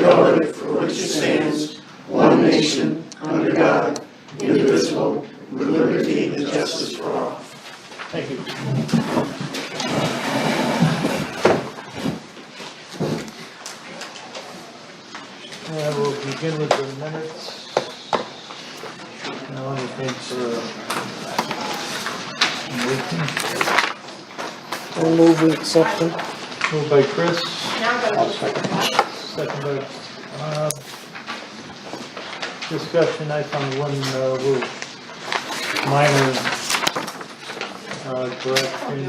republic for which it stands, one nation, under God, indivisible, with liberty and justice for all. Thank you. We'll begin with the minutes. Now anything for I'll move we accept them. moved by Chris. Second by discussion. I found one little minor correction.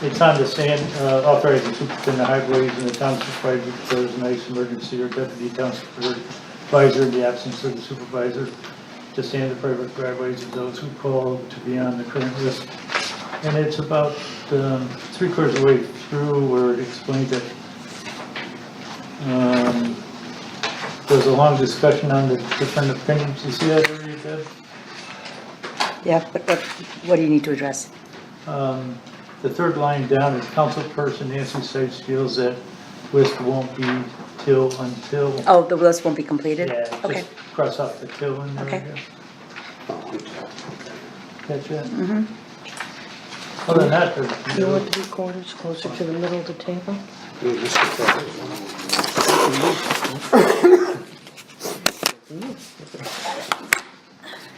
It's on the sand, authorize the superintendent of highways and the town supervisor to declare an ice emergency or deputy town supervisor in the absence of the supervisor to sand the private driveways of those who call to be on the current list. And it's about 3/4 of the way through where it explains that there's a long discussion on the different opinions. You see that area, Deb? Yeah, but what do you need to address? The third line down is councilperson Nancy Sides feels that list won't be until. Oh, the list won't be completed? Yeah, Okay. just cross out the till in there. Okay. Catch that? Mm-hmm. Other than that, Do you want the recorders closer to the middle of the table?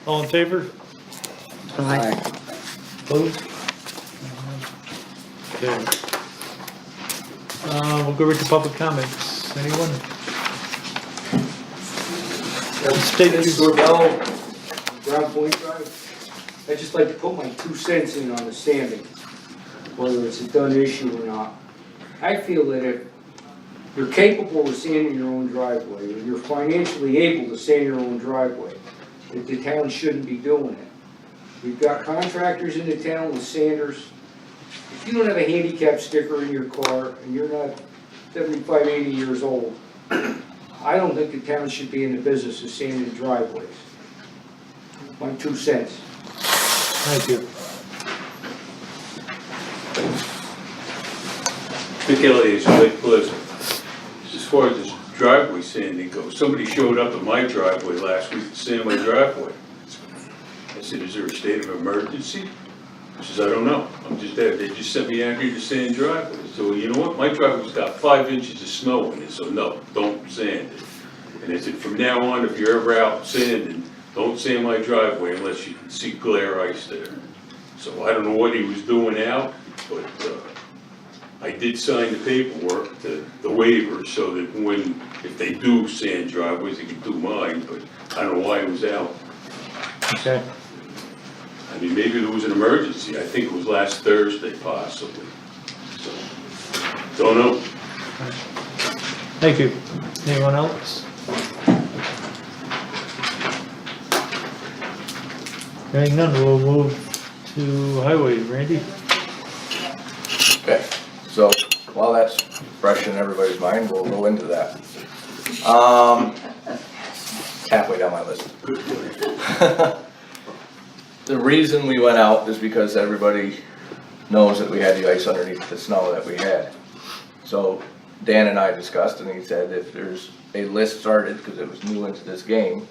all in favor? Aye. Opposed? Okay. We'll go right to public comments. Anyone? State Dennis your- Gordell, Ground Point Drive. I'd just like to put my 2 cents in on the sanding, whether it's a done issue or not. I feel that if you're capable of sanding your own driveway, and you're financially able to sand your own driveway, that the town shouldn't be doing it. We've got contractors in the town with sanders. If you don't have a handicap sticker in your car, and you're not 75, 80 years old, I don't think the town should be in the business of sanding driveways. My 2 cents. Thank you. Vic Elliott, Lake Pleasant. As far as this driveway sanding goes, somebody showed up at my driveway last week to sand my driveway. I said, is there a state of emergency? He says, I don't know. I'm just there. They just sent me out here to sand driveways. So you know what? My driveway's got 5 inches of snow in it, so no, don't sand it. And I said, from now on, if you're ever out sanding, don't sand my driveway unless you can see glare ice there. So I don't know what he was doing out, but I did sign the paperwork, the waiver, so that if they do sand driveways, they can do mine, but I don't know why it was out. Okay. I mean, maybe there was an emergency. I think it was last Thursday, possibly. So, don't know. Thank you. Anyone else? Hearing none, we'll move to highway. Randy? Okay, so while that's fresh in everybody's mind, we'll go into that. Halfway down my list. The reason we went out is because everybody knows that we had the ice underneath the snow that we had. So Dan and I discussed, and he said if there's a list started, because it was new into this game,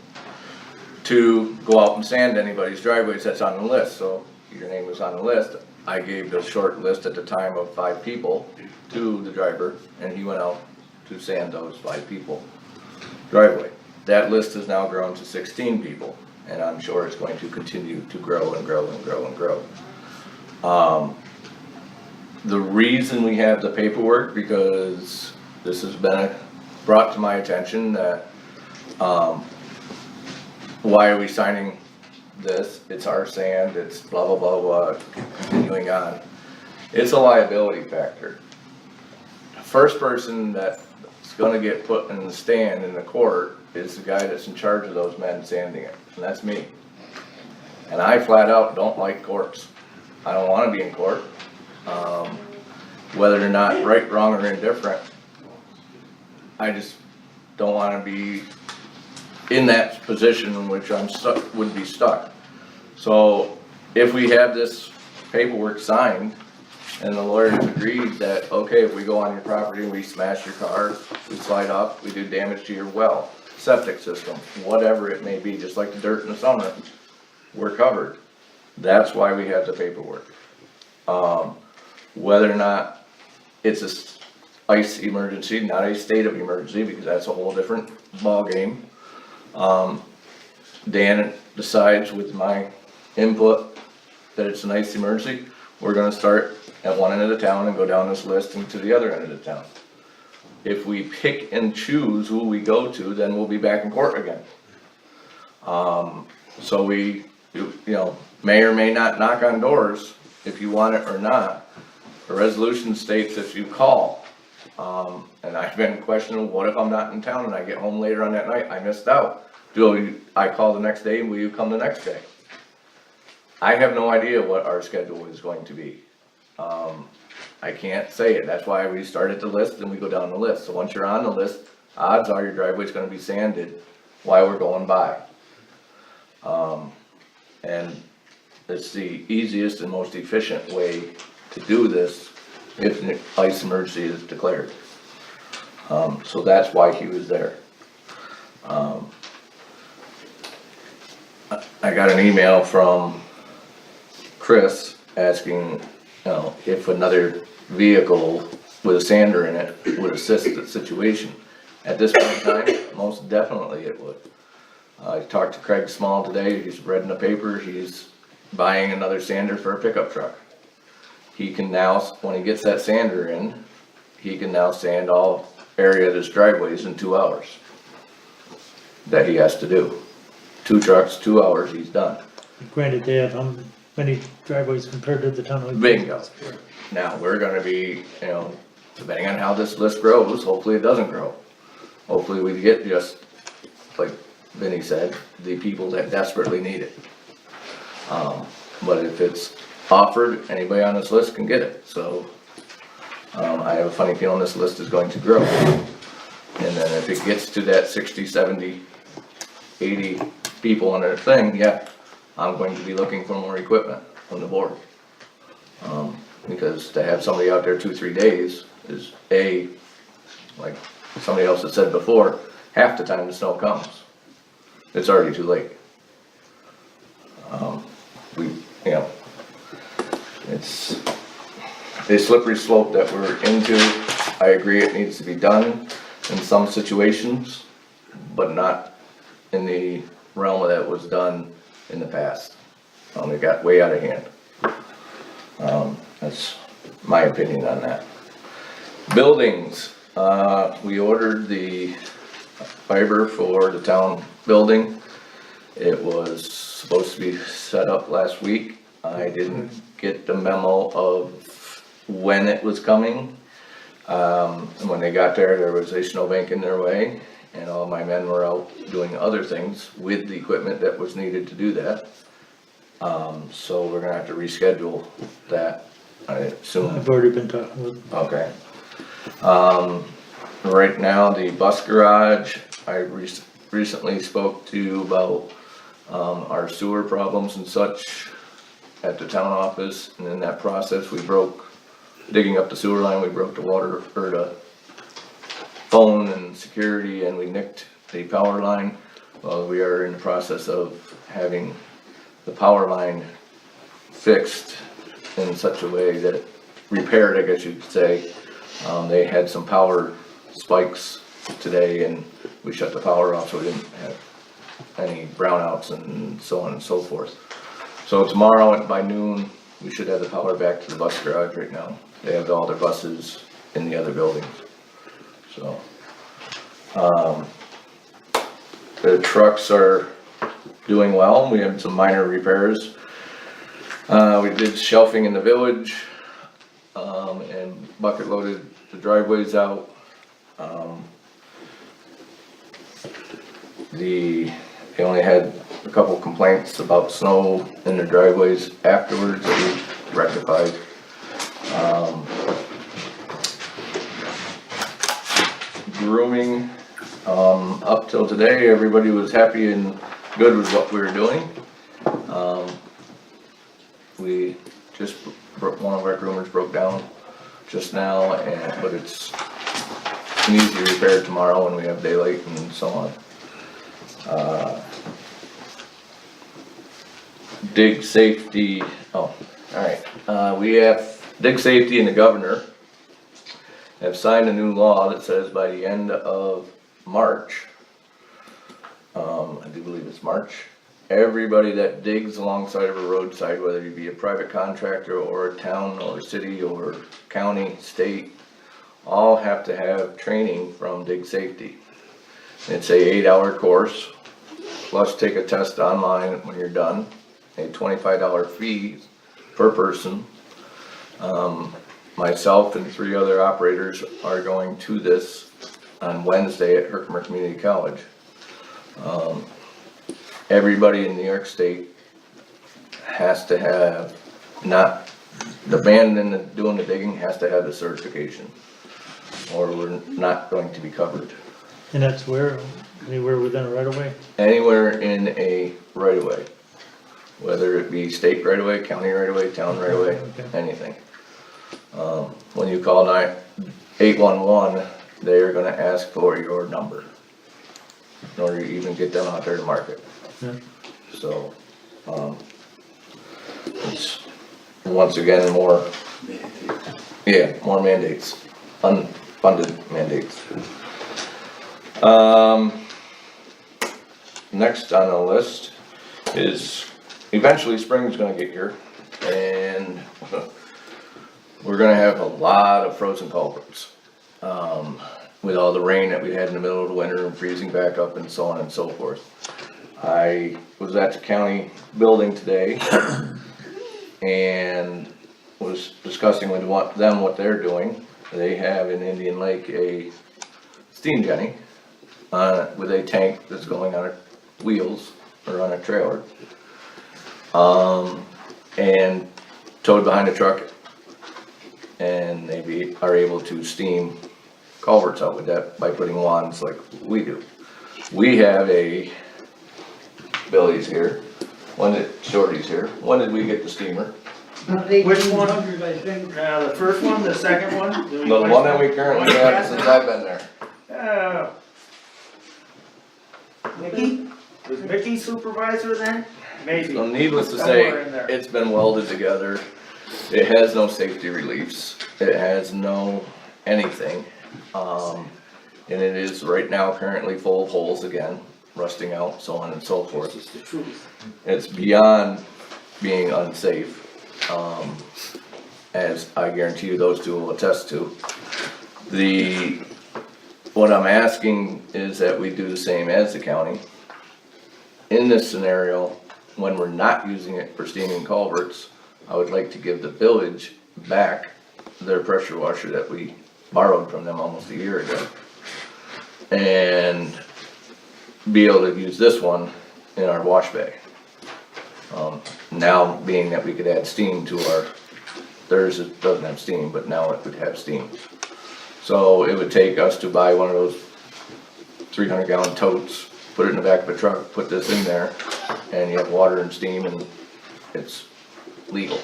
to go out and sand anybody's driveways that's on the list. So your name was on the list. I gave the short list at the time of 5 people to the driver, and he went out to sand those 5 people driveway. That list has now grown to 16 people, and I'm sure it's going to continue to grow and grow and grow and grow. The reason we have the paperwork, because this has been brought to my attention that why are we signing this? It's our sand, it's blah, blah, blah, blah, continuing on. It's a liability factor. The first person that's gonna get put in the stand in the court is the guy that's in charge of those men sanding it, and that's me. And I flat out don't like courts. I don't wanna be in court. Whether or not right, wrong, or indifferent, I just don't wanna be in that position in which I'm stuck, would be stuck. So if we have this paperwork signed and the lawyers agreed that, okay, if we go on your property and we smash your car, we slide up, we do damage to your well, septic system, whatever it may be, just like the dirt in the summer, we're covered. That's why we have the paperwork. Whether or not it's a ice emergency, not a state of emergency, because that's a whole different ballgame. Dan decides with my input that it's an ice emergency, we're gonna start at one end of the town and go down this list and to the other end of the town. If we pick and choose who we go to, then we'll be back in court again. So we, you know, may or may not knock on doors if you want it or not. The resolution states if you call, and I've been questioning, what if I'm not in town and I get home later on that night, I missed out? I call the next day, and will you come the next day? I have no idea what our schedule is going to be. I can't say it, that's why we start at the list and we go down the list. So once you're on the list, odds are your driveway's gonna be sanded while we're going by. And it's the easiest and most efficient way to do this if an ice emergency is declared. So that's why he was there. I got an email from Chris asking, if another vehicle with a sander in it would assist the situation. At this point in time, most definitely it would. I talked to Craig Small today, he's read in the paper, he's buying another sander for a pickup truck. He can now, when he gets that sander in, he can now sand all area of his driveways in 2 hours. That he has to do. 2 trucks, 2 hours, he's done. Granted, they have how many driveways compared to the town of? Bingo. Now, we're gonna be, depending on how this list grows, hopefully it doesn't grow. Hopefully we get just, like Vinnie said, the people that desperately need it. But if it's offered, anybody on this list can get it, so. I have a funny feeling this list is going to grow. And then if it gets to that 60, 70, 80 people on their thing, yeah, I'm going to be looking for more equipment from the board. Because to have somebody out there 2-3 days is like somebody else has said before, half the time the snow comes, it's already too late. It's a slippery slope that we're into. I agree it needs to be done in some situations, but not in the realm that was done in the past. It got way out of hand. That's my opinion on that. Buildings, we ordered the fiber for the town building. It was supposed to be set up last week. I didn't get the memo of when it was coming. And when they got there, there was a snowbank in their way, and all my men were out doing other things with the equipment that was needed to do that. So we're gonna have to reschedule that, I assume. I've already been talking with. Okay. Right now, the bus garage, I recently spoke to you about, our sewer problems and such at the town office, and in that process, we broke, digging up the sewer line, we broke the water, or the phone and security, and we nicked the power line. Well, we are in the process of having the power line fixed in such a way that it repaired, I guess you could say. They had some power spikes today and we shut the power off so we didn't have any brownouts and so on and so forth. So tomorrow by noon, we should have the power back to the bus garage right now. They have all their buses in the other buildings. So, the trucks are doing well. We had some minor repairs. We did shelving in the village, and bucket loaded the driveways out. They only had a couple complaints about snow in their driveways afterwards that we rectified. Grooming, up till today, everybody was happy and good with what we were doing. We just, one of our groomers broke down just now, but it's can easily be repaired tomorrow when we have daylight and so on. Dig safety, alright, we have dig safety and the governor have signed a new law that says by the end of March, I do believe it's March, everybody that digs alongside of a roadside, whether you be a private contractor or a town or city or county, state, all have to have training from dig safety. It's a 8-hour course, plus take a test online when you're done, a $25 fee per person. Myself and 3 other operators are going to this on Wednesday at Herkimer Community College. Everybody in New York State has to have, not, the band and doing the digging has to have the certification, or we're not going to be covered. And that's where, anywhere within a right of way? Anywhere in a right of way, whether it be state right of way, county right of way, town right of way, Okay. anything. When you call 811, they're gonna ask for your number in order to even get them out there to market. Yeah. So, it's, once again, more mandates, unfunded mandates. Next on the list is, eventually spring's gonna get here, and we're gonna have a lot of frozen culverts. With all the rain that we had in the middle of the winter and freezing back up and so on and so forth. I was at the county building today and was discussing with them what they're doing. They have in Indian Lake a steam jetty with a tank that's going on wheels or on a trailer. And towed behind a truck, and they are able to steam culverts out with that by putting wands like we do. We have Billy's here, Shorty's here. When did we get the steamer? Which one? I think, the first one, the second one? The one that we currently have since I've been there. Mickey? Was Mickey supervisor then? Maybe. So needless to Somewhere say, in there. it's been welded together. It has no safety reliefs. It has no anything. And it is right now currently full of holes again, rusting out, so on and so forth. This is the truth. It's beyond being unsafe, as I guarantee you those two will attest to. What I'm asking is that we do the same as the county. In this scenario, when we're not using it for steaming culverts, I would like to give the village back their pressure washer that we borrowed from them almost a year ago. And be able to use this one in our wash bay. Now being that we could add steam to theirs doesn't have steam, but now it would have steam. So it would take us to buy one of those 300-gallon totes, put it in the back of a truck, put this in there, and you have water and steam, and it's legal.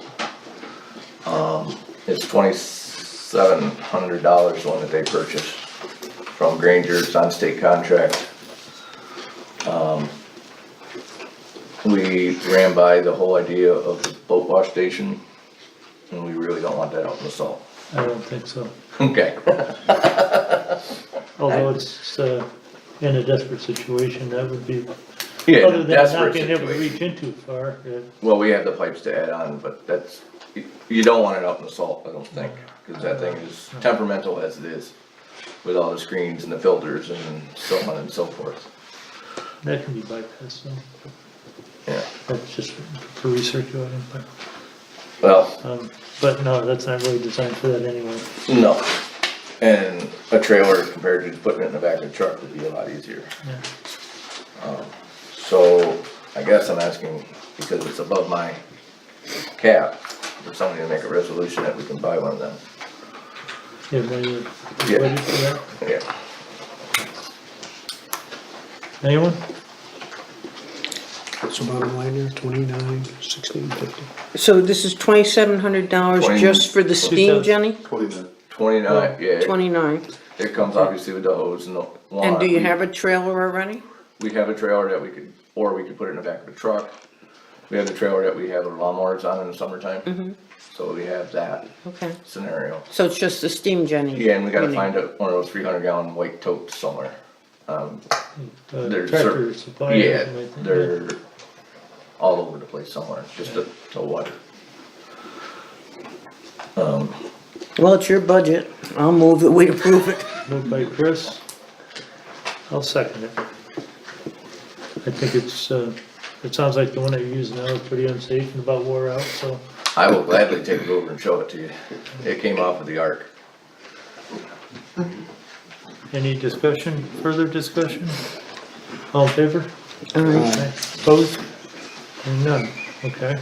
It's $2,700 one that they purchased from Granger. It's on state contract. We ran by the whole idea of the boat wash station, and we really don't want that out in the salt. I don't think so. Okay. Although it's, in a desperate situation, that would be, Yeah, other than not desperate being able to situation. reach in too far. Well, we have the pipes to add on, but you don't want it out in the salt, I don't think, because that thing is temperamental as it is, with all the screens and the filters and so on and so forth. That can be bypassed, so Yeah, that's just for research, I think, well, but no, that's not really designed for that anyway. no. And a trailer compared to putting it in the back of the truck would be a lot easier. Yeah. So I guess I'm asking, because it's above my cap, for somebody to make a resolution that we can buy one of them. Yeah, well, you're Yeah. ready for that? Yeah. Anyone? So bottom line there, 29, 1650. So this is $2,700 just for the steam, Jenny? 29, yeah, 29. it comes obviously with the hose and the lawn. And do you have a trailer already? We have a trailer that we could, or we could put it in the back of the truck. We have the trailer that we have our lawnmowers on in the summertime. So we have that Okay. scenario. So it's just the steam, Jenny? Yeah, and we gotta you find one of those 300-gallon white totes somewhere. There's Tractor supply. or Yeah, something like that. they're all over the place somewhere, just to what? Well, it's your budget. I'll move it, we approve it. Moved by Chris. I'll second it. I think it's, it sounds like the one that you're using now is pretty unsafe and about wore out, so. I will gladly take it over and show it to you. It came off of the ark. Any discussion, further discussion? All in favor? Aye. Opposed? Hearing none, okay.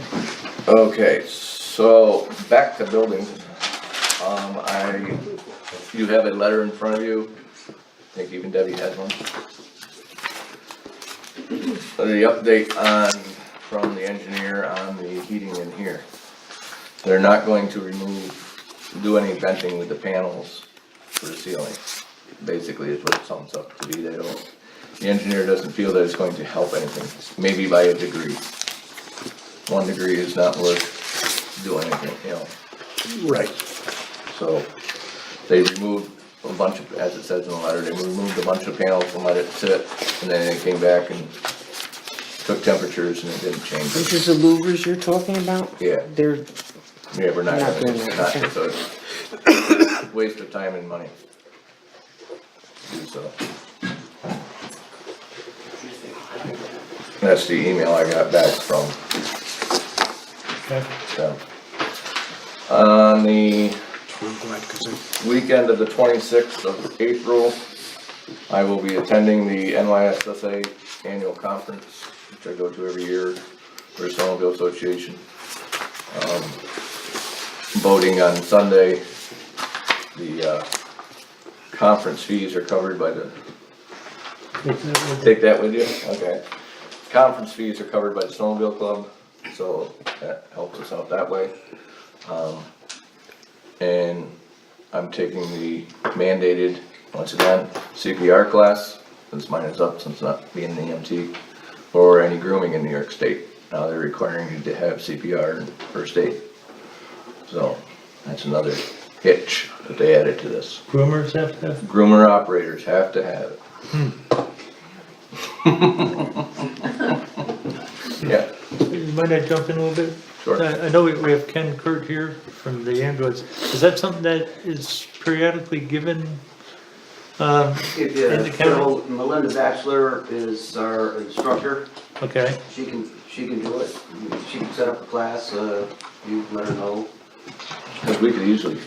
Okay, so back to buildings. You have a letter in front of you. I think even Debbie has one. The update from the engineer on the heating in here. They're not going to do any venting with the panels for the ceiling. Basically is what it sums up to be. The engineer doesn't feel that it's going to help anything, maybe by a degree. 1 degree is not worth doing anything, you know. Right. So they removed a bunch of, as it says in the letter, they removed a bunch of panels and let it sit, and then they came back and took temperatures and it didn't change. This is the louvers you're talking about? Yeah, They're, yeah, we're not Not gonna, doing that, okay. so it's waste of time and money. Do so. That's the email I got back from Okay. them. On the I'm glad, because weekend of the 26th of April, I will be attending the NYSSA annual conference, which I go to every year for the Snowmobile Association. Voting on Sunday, the conference fees are covered by the, take that with you? Okay. Conference fees are covered by the Snowmobile Club, so that helps us out that way. And I'm taking the mandated, once again, CPR class, since mine is up, since not being an EMT, or any grooming in New York State. Now they're requiring you to have CPR and first aid. So that's another hitch that they added to this. Groomers have to have? Groomer operators have to have it. Yeah, You might I jump in a little bit? sure. I know we have Ken Kurt here from the ambulance. Is that something that is periodically given? If In you, the county? so Melinda Batchelor is our instructor, Okay, she can do it, she can set up a class, you let her know. Because we could easily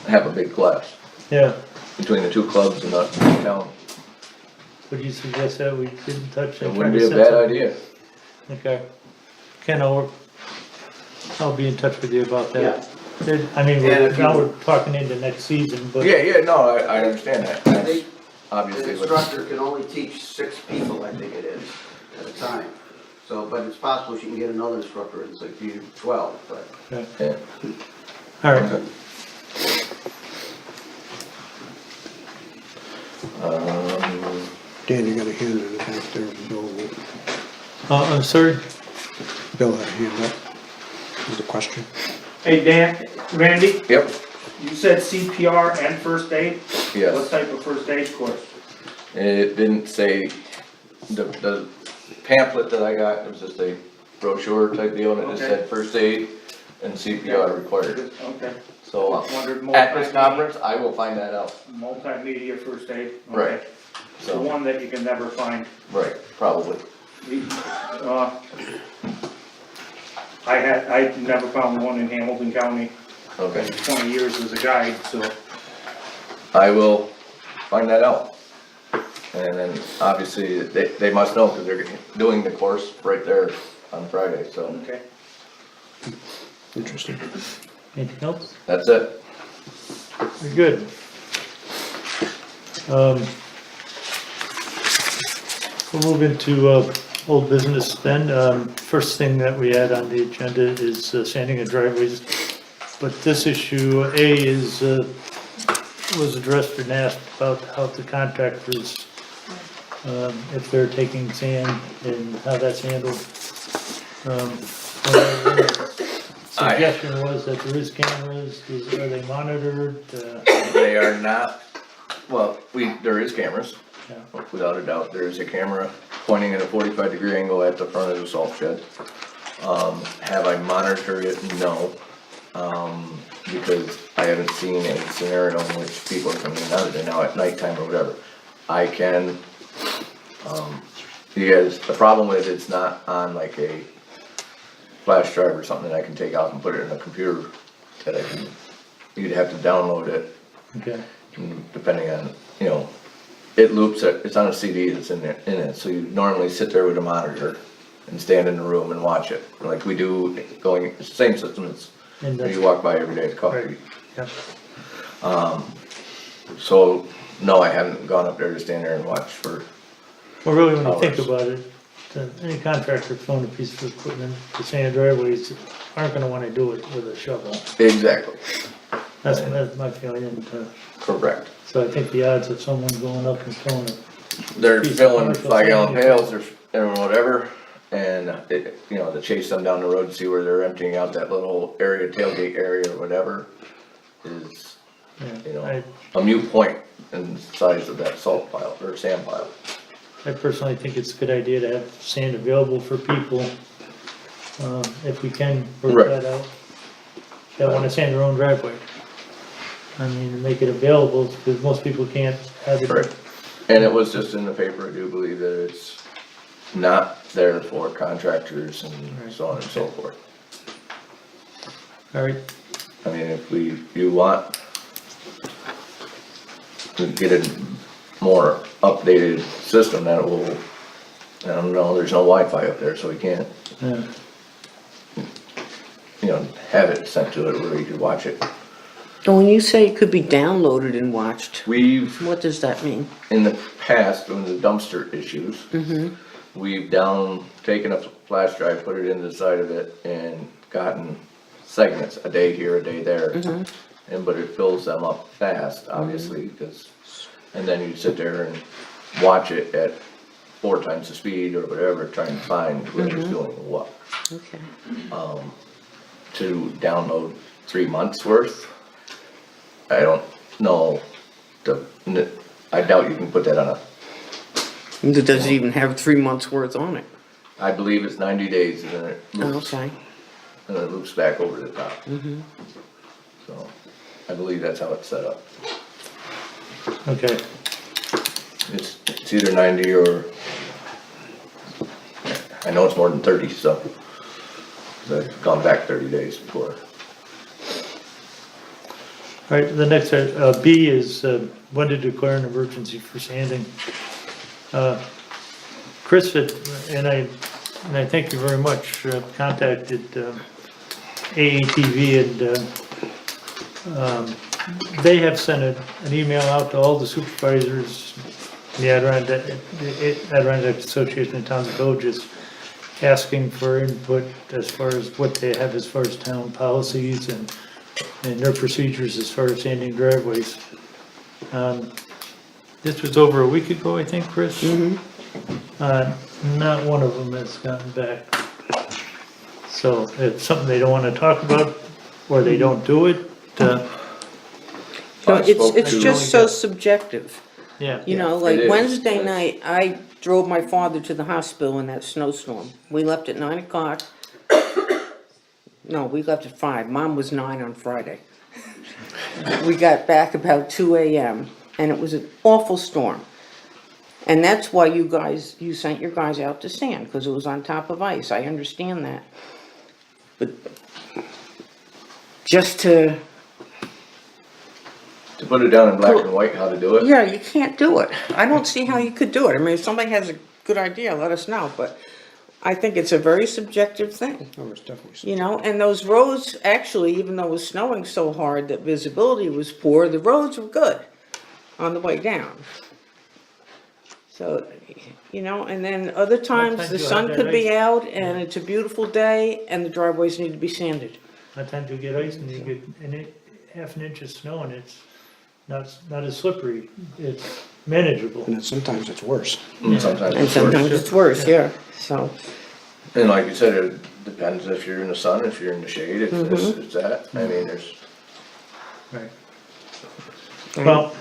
have a big class yeah. between the two clubs in the town. Would you suggest that we get in touch? It and wouldn't try be to a set bad something? idea. Okay. Ken, I'll be in touch with you about that. I mean, And if you- now we're talking into next season, but. Yeah, no, I understand that. I That's think obviously the what, instructor can only teach 6 people, I think it is, at a time. So, but it's possible she can get another instructor, it's like you 12, but. yeah. All right. Dan, you got a hand in the back there, Bill. I'm sorry? Bill had a hand up. Is the question? Hey Dan, Randy, Yep, you said CPR and first aid? What yes. type of first aid course? It didn't say, the pamphlet that I got, it was just a brochure type deal, and it just Okay. said first aid and CPR required. Okay. So, Wondered at this multimedia- conference, I will find that out. Multimedia first aid? Okay. Right. The So, one that you can never find. right, probably. Uh, I never found one in Hamilton County Okay. in 20 years as a guide, so. I will find that out. And then, obviously, they must know, because they're doing the course right there on Friday, so Okay. Interesting. Anything else? that's it. Very good. We'll move into old business then. First thing that we had on the agenda is sanding of driveways. But this issue, A, is, was addressed and asked about how the contractors, if they're taking sand and how that's handled. Suggestion was that there is cameras, are they monitored? They are not, well, there is cameras, Yeah. without a doubt. There is a camera pointing at a 45-degree angle at the front of the salt shed. Have I monitored it? No. Because I haven't seen any scenario in which people are coming in and out of there now at nighttime or whatever. I can, the problem with it's not on like a flash drive or something that I can take out and put it in a computer that I can, you'd have to download it. Okay, Depending on, it loops it, it's on a CD that's in it, so you normally sit there with a monitor and stand in the room and watch it, like we do going, same system as and where that's, you walk by every day at right, coffee. yeah. So, no, I haven't gone up there to stand there and watch for, Well, really, when you think hours. about it, any contractor throwing a piece of equipment to sand driveways aren't gonna wanna do it with a shovel. exactly, That's my feeling, and, correct. so I think the odds of someone going up and throwing it, They're Piece of filling commercial 5-gallon sand. pails or whatever, and to chase them down the road to see where they're emptying out that little area, tailgate area or whatever, is, yeah. a mute point in the size of that salt pile or sand pile. I personally think it's a good idea to have sand available for people, if we can work Right. that out. That wanna sand their own driveway. I mean, make it available, because most people can't have it. Right. And it was just in the paper, I do believe that it's not there for contractors and so on and so forth. All right, I mean, if you want to get a more updated system that will, I don't know, there's no Wi-Fi up there, so we can't, yeah. have it sent to it where you could watch it. So when you say it could be downloaded and watched, We've, what does that mean? in the past, when the dumpster issues, we've taken a flash drive, put it into the side of it, and gotten segments, a day here, a day there. But it fills them up fast, obviously, and then you sit there and watch it at 4 times the speed or whatever, trying to find whoever's doing what. Okay. To download 3 months worth, I don't know, I doubt you can put that on Does it even have 3 months worth on it? I believe it's 90 days and then it loops, Okay. and then it loops back over the top. So, I believe that's how it's set up. Okay, It's either 90 or, I know it's more than 30, so, 'cause I've gone back 30 days before. all right, the next, B is, when to declare an emergency for sanding. Chris had, and I thank you very much, contacted, AATV and, they have sent an email out to all the supervisors in the Adirondack Association of Towns and Villages, asking for input as far as what they have as far as town policies and their procedures as far as sanding driveways. This was over a week ago, I think, Chris? Not one of them has gotten back. So if it's something they don't wanna talk about, or they don't do it, No, I spoke it's to- just so subjective. yeah. You know, it like is. Wednesday night, I drove my father to the hospital in that snowstorm. We left at 9 o'clock. No, we left at 5. Mom was 9 on Friday. We got back about 2 AM, and it was an awful storm. And that's why you sent your guys out to sand, because it was on top of ice. I understand that. But just to, To put it down in black and white how to do it, yeah, you can't do it. I don't see how you could do it. I mean, if somebody has a good idea, let us know, but I think it's a very subjective thing. Oh, it's definitely. You know, and those roads, actually, even though it was snowing so hard that visibility was poor, the roads were good on the way down. So, you know, and then other times times the you sun have that could be ice? out and it's a beautiful day and the driveways need to be sanded. By the time you get ice and you get half an inch of snow and it's not as slippery, it's manageable. And then sometimes it's worse. And sometimes And it's worse. sometimes it's worse, yeah, so. And like you said, it depends if you're in the sun, if you're in the shade, if this, if that, I mean, there's, Right. Well,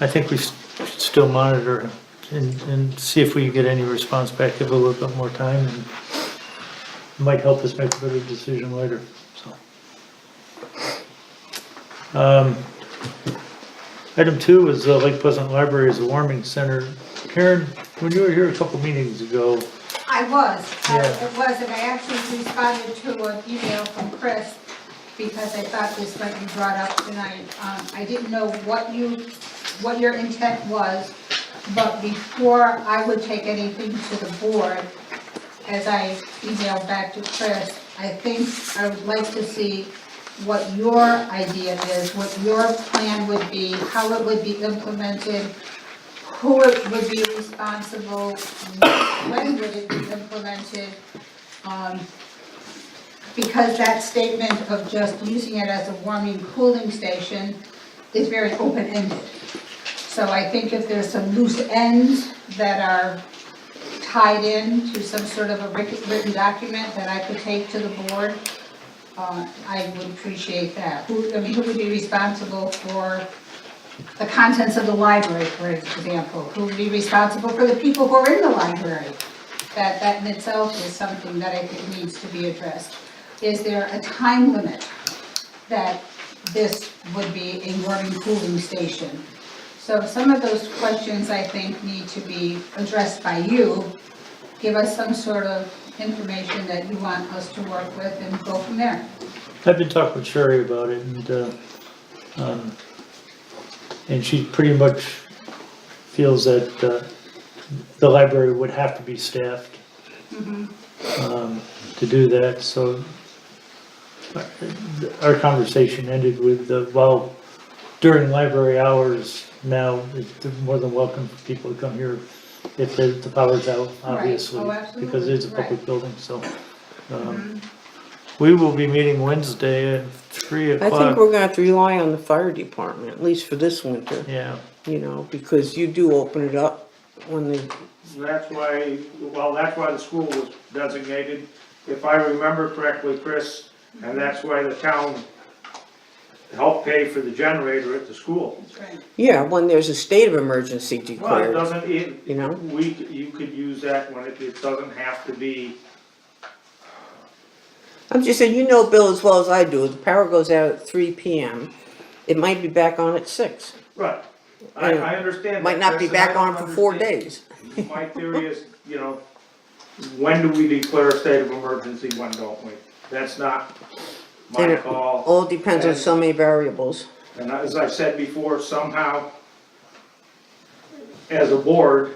I think we should still monitor and see if we can get any response back, give it a little bit more time, and it might help us make a better decision later, so. Item 2 is Lake Pleasant Library as a warming center. Karen, when you were here a couple meetings ago, I was, Yeah. it was, and I actually responded to an email from Chris because I thought this might be brought up tonight. I didn't know what your intent was, but before I would take anything to the board, as I emailed back to Chris, I think I would like to see what your idea is, what your plan would be, how it would be implemented, who it would be responsible, when would it be implemented, because that statement of just using it as a warming cooling station is very open-ended. So I think if there's some loose ends that are tied in to some sort of a written document that I could take to the board, I would appreciate that. Who would be responsible for the contents of the library, for example? Who would be responsible for the people who are in the library? That in itself is something that I think needs to be addressed. Is there a time limit that this would be a warming cooling station? So some of those questions I think need to be addressed by you. Give us some sort of information that you want us to work with and go from there. I've been talking with Sherry about it, and she pretty much feels that the library would have to be staffed to do that, so our conversation ended with, well, during library hours now, they're more than welcome for people to come here if the power's out, obviously, Oh, absolutely. because it's a public Right. building, so. We will be meeting Wednesday at 3 I o'clock. think we're gonna have to rely on the fire department, at least for this winter, Yeah, you know, because you do open it up when the, That's why, that's why the school was designated, if I remember correctly, Chris, and that's why the town helped pay for the generator at the school. That's right. yeah, when there's a state of emergency Well, it declared, doesn't, you know? you could use that when it doesn't have to be, I'm just saying, you know, Bill, as well as I do, the power goes out at 3 PM, it might be back on at 6. right. I understand that. Might not be Chris, and I back on don't for 4 understand. days. My theory is, when do we declare a state of emergency, when don't we? That's not my And it call. all depends on so many variables. And as I said before, somehow, as a board,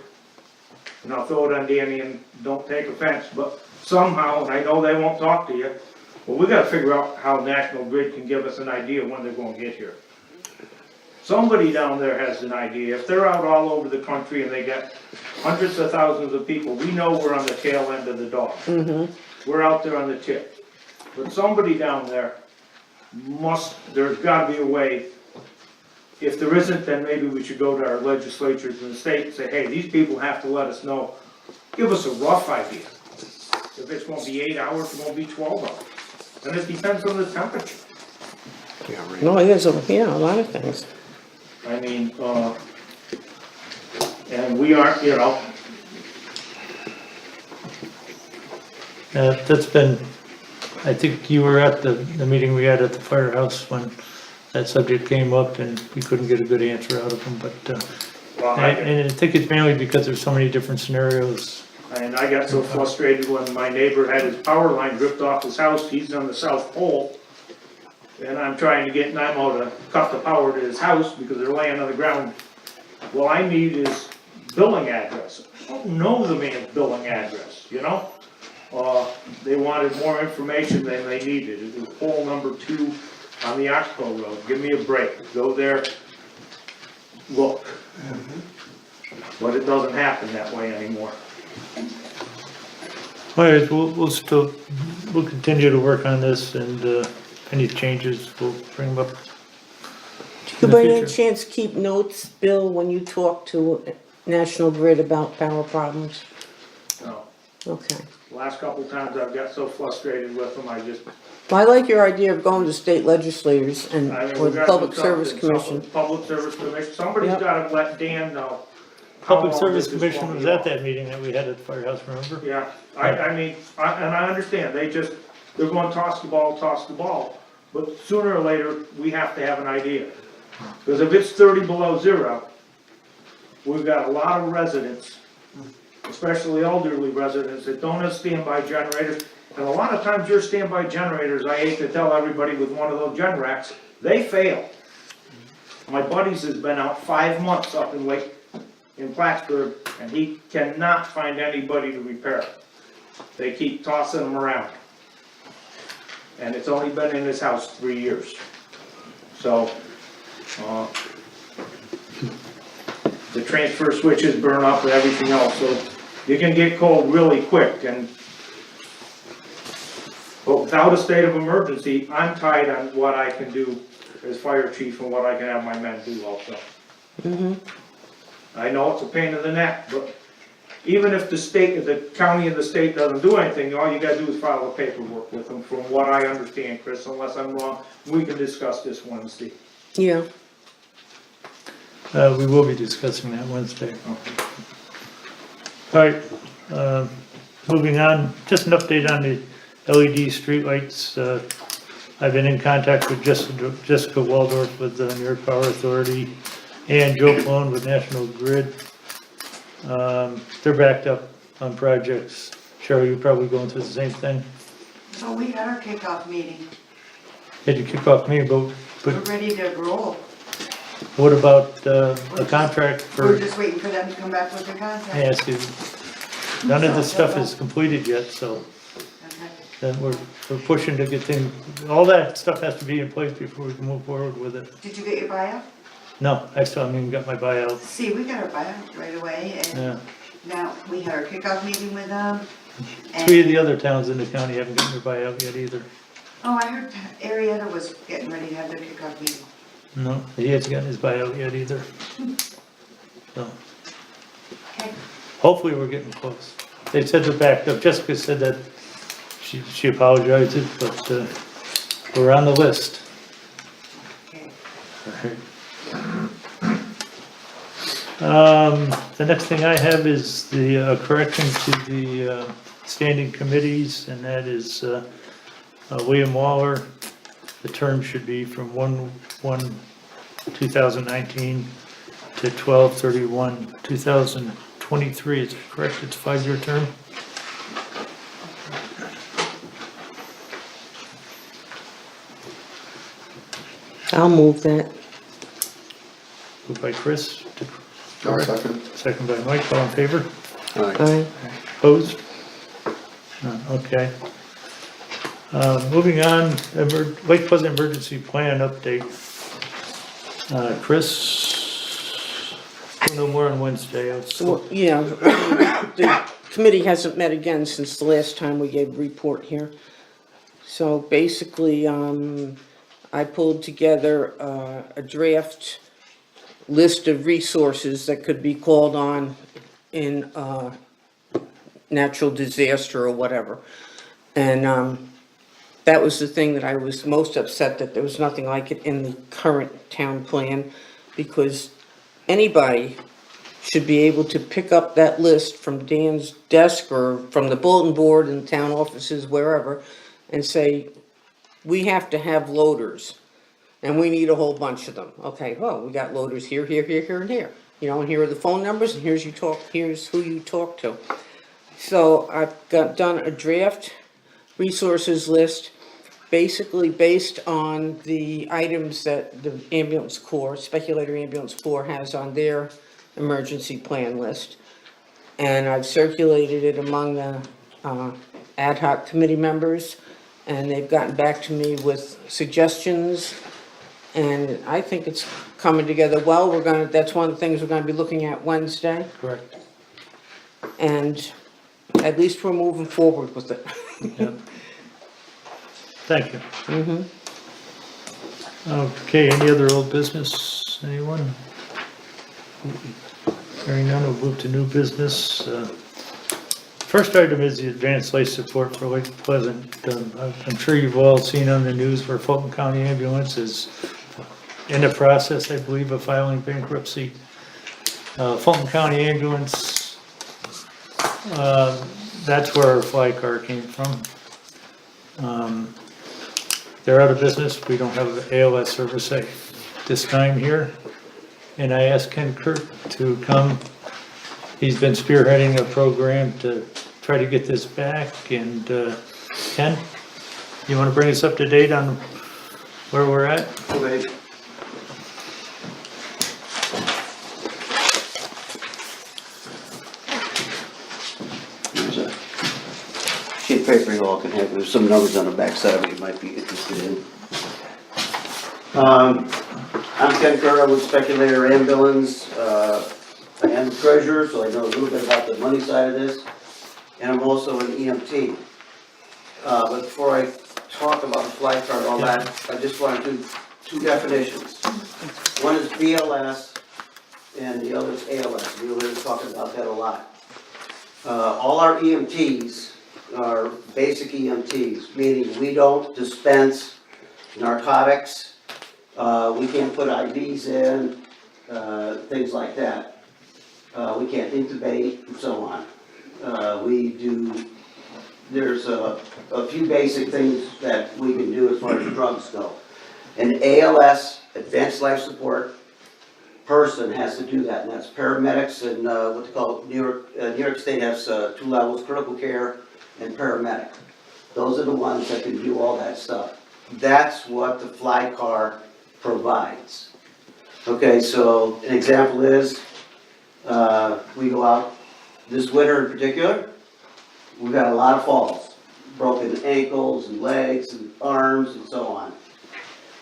and I'll throw it on Danny and don't take offense, but somehow, and I know they won't talk to you, but we gotta figure out how National Grid can give us an idea when they're gonna get here. Somebody down there has an idea. If they're out all over the country and they got hundreds of thousands of people, we know we're on the tail end of the dog. We're out there on the tip. But somebody down there there's gotta be a way. If there isn't, then maybe we should go to our legislatures in the state and say, hey, these people have to let us know. Give us a rough idea. If it's gonna be 8 hours, it won't be 12 hours. And it depends on the temperature. Yeah, right. No, there's a lot of things. I mean, and we aren't, that's been, I think you were at the meeting we had at the firehouse when that subject came up and we couldn't get a good answer out of them, but, well, and I think it's mainly because there's so many different scenarios. and I got so frustrated when my neighbor had his power line ripped off his house. He's on the South Pole. And I'm trying to get Nemo to cut the power to his house because they're laying on the ground. Well, I need his billing address. I don't know the man's billing address, They wanted more information than they needed. It was pole number 2 on the Oxbow Road. Give me a break. Go there, look. But it doesn't happen that way anymore. All right, we'll continue to work on this, and any changes, we'll bring them up. Do you by any chance keep notes, Bill, when you talk to National Grid about power problems? No. Okay. Last couple times I've got so frustrated with them, I just, Well, I like your idea of going to state legislators and, I mean, or we the gotta Public do Service something. Commission. Public Service Commission, somebody's Yep. gotta let Dan know. how Public long Service this is Commission going was at on. that meeting that we had at the firehouse, remember? Yeah, I mean, and I understand, they're going to toss the ball, but sooner or later, we have to have an idea. Because if it's 30 below zero, we've got a lot of residents, especially elderly residents, that don't have standby generators. And a lot of times your standby generators, I hate to tell everybody with one of those gen racks, they fail. My buddy's has been out 5 months up in Plattsburgh, and he cannot find anybody to repair it. They keep tossing them around. And it's only been in his house 3 years. So, the transfer switches burn up and everything else, so you can get cold really quick, but without a state of emergency, I'm tight on what I can do as fire chief and what I can have my men do also. I know it's a pain in the neck, but even if the county and the state doesn't do anything, all you gotta do is file the paperwork with them, from what I understand, Chris, unless I'm wrong. We can discuss this Wednesday. Yeah. We will be discussing that Wednesday. All right, moving on, just an update on the LED streetlights. I've been in contact with Jessica Waldorf with the New York Power Authority and Joe Plone with National Grid. They're backed up on projects. Cheryl, you're probably going through the same thing. So we had our kickoff meeting. Had you kick off me, but We're ready to roll. what about a contract We're for, just waiting for them to come back with the I contract. asked you, none of the stuff is completed yet, so Okay. then we're pushing to get things, all that stuff has to be in place before we can move forward with it. Did you get your buyout? No, I still haven't even got my buyout. See, we got our buyout right away, and Yeah. now we had our kickoff meeting with them. Three of And, the other towns in the county haven't gotten their buyout yet either. oh, I heard Arietta was getting ready to have their kickoff meeting. No, he hasn't gotten his buyout yet either. So, Okay. hopefully we're getting close. They said they're backed up. Jessica said that she apologized, but, we're on the list. Okay. The next thing I have is the correction to the standing committees, and that is William Waller. The term should be from 1/1/2019 to 12/31/2023. Is it correct? It's a 5-year term? I'll move that. Moved by Chris, I'll second. second by Mike, all in favor? Aye. Opposed? Okay. Moving on, Lake Pleasant Emergency Plan update. Chris, we'll know more on Wednesday. Well, yeah, the committee hasn't met again since the last time we gave a report here. So basically, I pulled together a draft list of resources that could be called on in natural disaster or whatever. And that was the thing that I was most upset that there was nothing like it in the current town plan, because anybody should be able to pick up that list from Dan's desk or from the bulletin board in town offices, wherever, and say, we have to have loaders, and we need a whole bunch of them. Okay, well, we got loaders here, here, here, here, and here. You know, and here are the phone numbers, and here's who you talk to. So I've done a draft resources list, basically based on the items that the ambulance corps, Speculator Ambulance Corps has on their emergency plan list. And I've circulated it among the ad hoc committee members, and they've gotten back to me with suggestions And I think it's coming together well. That's one of the things we're gonna be looking at Wednesday. Correct. And at least we're moving forward with it. Yep. Thank you. Mm-hmm. Okay, any other old business, anyone? Hearing none, we'll move to new business. First item is the advanced life support for Lake Pleasant. I'm sure you've all seen on the news where Fulton County Ambulance is in the process, I believe, of filing bankruptcy. Fulton County Ambulance, that's where our fly car came from. They're out of business. We don't have an ALS service at this time here. And I asked Ken Kirk to come. He's been spearheading a program to try to get this back. And Ken, you want to bring us up to date on where we're at? Okay. There's a sheet of paper you all can have, there's some numbers on the back side of it you might be interested in. I'm Ken Kerr with Speculator Ambulance. I am the treasurer, so I know a little bit about the money side of this, and I'm also an EMT. But before I talk about the fly car and all that, I just want to do two definitions. One is BLS, and the other is ALS. We were talking about that a lot. All our EMTs are basic EMTs, meaning we don't dispense narcotics, we can't put IVs in, things like that. We can't intubate and so on. There's a few basic things that we can do as far as drugs go. An ALS, Advanced Life Support person, has to do that, and that's paramedics and what they call, New York State has 2 levels, critical care and paramedic. Those are the ones that can do all that stuff. That's what the fly car provides. Okay, so an example is, we go out this winter in particular, we've got a lot of falls, broken ankles and legs and arms and so on.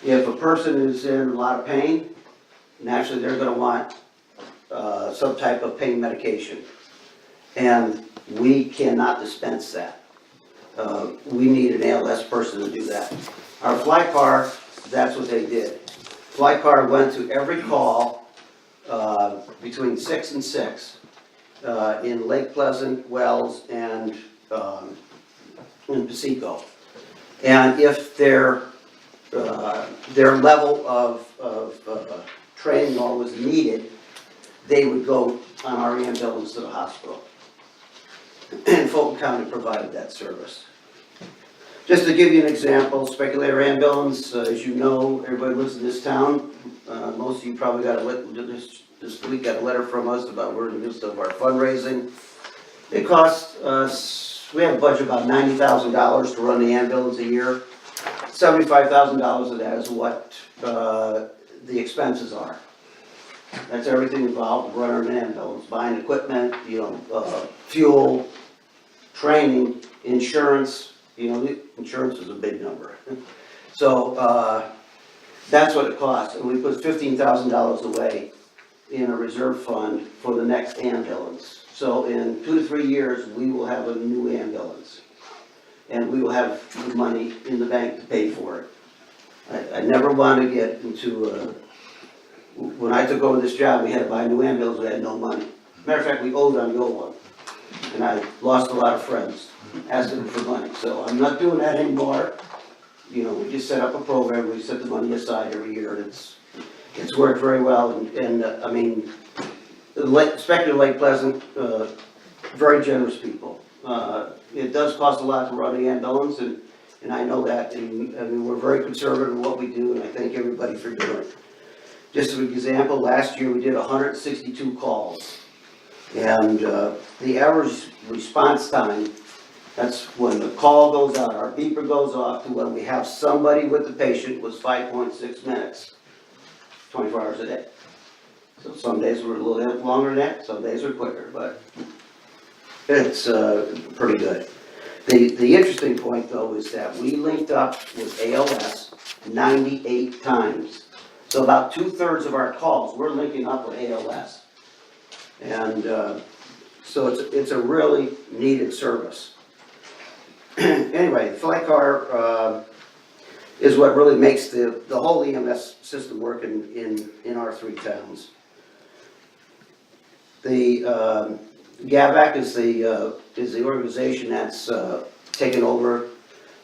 If a person is in a lot of pain, naturally they're going to want some type of pain medication, and we cannot dispense that. We need an ALS person to do that. Our fly car, that's what they did. Fly car went to every call between 6 and 6 in Lake Pleasant, Wells, and in Pasico. And if their level of training all was needed, they would go on our ambulance to the hospital. And Fulton County provided that service. Just to give you an example, Speculator Ambulance, as you know, everybody lives in this town. Most of you probably got this week got a letter from us about we're in the midst of our fundraising. It costs us, we have a budget of about $90,000 to run the ambulance a year. $75,000 of that is what the expenses are. That's everything involved with running an ambulance, buying equipment, fuel, training, insurance. Insurance is a big number. So that's what it costs, and we put $15,000 away in a reserve fund for the next ambulance. So in 2 to 3 years, we will have a new ambulance, and we will have the money in the bank to pay for it. I never want to get into when I took over this job, we had to buy a new ambulance, we had no money. Matter of fact, we owed on the old one, and I lost a lot of friends asking them for money. So I'm not doing that anymore. We just set up a program, we set the money aside every year, and it's worked very well. And I mean, Speculator Lake Pleasant, very generous people. It does cost a lot to run the ambulance, and I know that. And I mean, we're very conservative in what we do, and I thank everybody for doing it. Just as an example, last year we did 162 calls, and the average response time, that's when the call goes out, our beeper goes off, to when we have somebody with the patient, was 5.6 minutes, 24 hours a day. So some days we're a little bit longer than that, some days are quicker, but it's pretty good. The interesting point though is that we linked up with ALS 98 times So about 2/3 of our calls, we're linking up with ALS. And so it's a really needed service. Anyway, flight car is what really makes the whole EMS system work in our 3 towns. The GAVAC is the organization that's taken over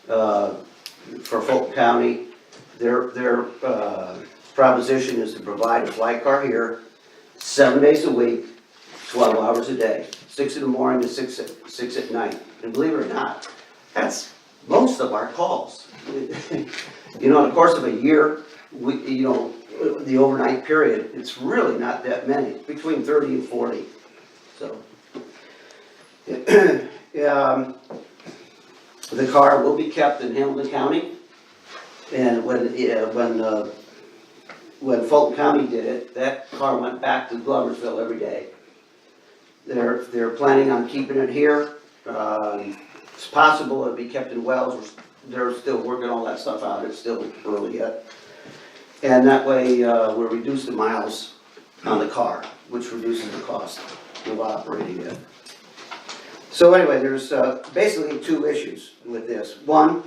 for Fulton County. Their proposition is to provide a flight car here 7 days a week, 12 hours a day, 6 in the morning to 6 at night. And believe it or not, that's most of our calls. You know, in the course of a year, the overnight period, it's really not that many, between 30 and 40. So, the car will be kept in Hamilton County. And when Fulton County did it, that car went back to Gloversville every day. They're planning on keeping it here. It's possible it'll be kept in Wells. They're still working all that stuff out. It's still early yet. And that way, we'll reduce the miles on the car, which reduces the cost of operating it. So anyway, there's basically 2 issues with this. One,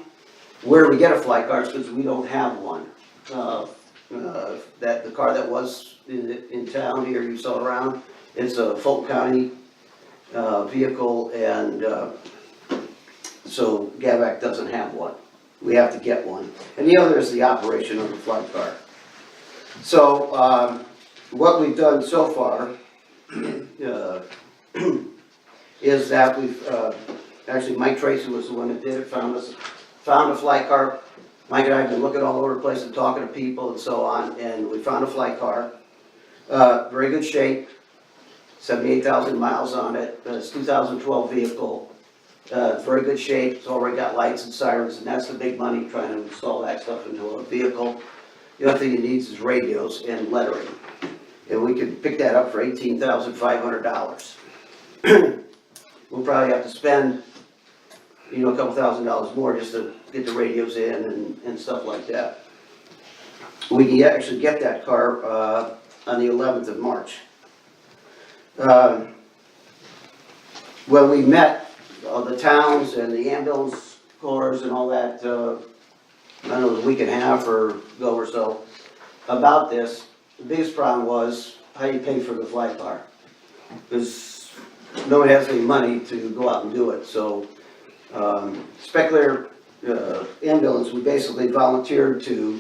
where we get a flight car is because we don't have one. That the car that was in town here, you saw around, it's a Fulton County vehicle, and so GAVAC doesn't have one. We have to get one. And the other is the operation of the flight car. So what we've done so far is that we've, actually Mike Tracy was the one that did it, found a flight car. Mike and I have been looking all over the place and talking to people and so on, and we found a flight car. Very good shape, 78,000 miles on it. It's a 2012 vehicle. Very good shape. It's already got lights and sirens, and that's the big money, trying to install that stuff into a vehicle. The other thing it needs is radios and lettering. And we could pick that up for $18,500. We'll probably have to spend, a couple $1,000s more just to get the radios in and stuff like that. We can actually get that car on the 11th of March. When we met the towns and the ambulance corps and all that, I don't know, it was a week and a half or so about this, the biggest problem was how you pay for the flight car. Because nobody has any money to go out and do it. So Speculator ambulance, we basically volunteered to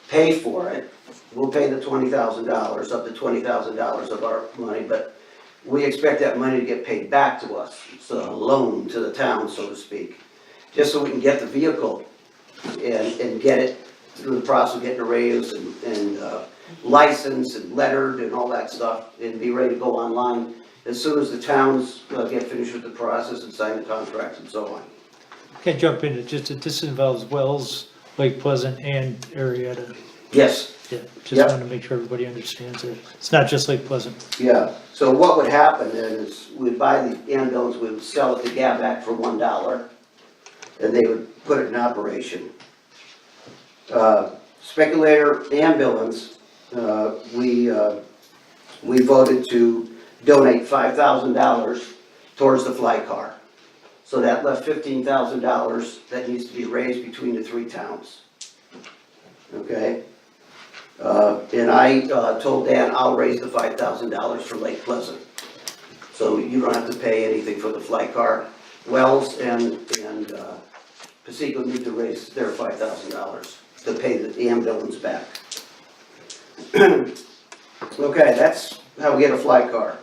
pay for it. We'll pay the $20,000, up to $20,000 of our money, but we expect that money to get paid back to us. It's a loan to the town, so to speak, just so we can get the vehicle and get it through the process of getting the radios and licensed and lettered and all that stuff, and be ready to go online as soon as the towns get finished with the process and sign the contracts and so on. Can I jump in, this involves Wells, Lake Pleasant, and Arietta. Yes. Yeah, just Yep. wanted to make sure everybody understands it. It's not just Lake Pleasant. Yeah, so what would happen then is we'd buy the ambulance, we would sell it to GAVAC for $1, and they would put it in operation. Speculator ambulance, we voted to donate $5,000 towards the flight car. So that left $15,000 that needs to be raised between the 3 towns. Okay? And I told Dan I'll raise the $5,000 for Lake Pleasant. So you don't have to pay anything for the flight car. Wells and Paseco need to raise their $5,000 to pay the ambulance back. Okay, that's how we get a flight car.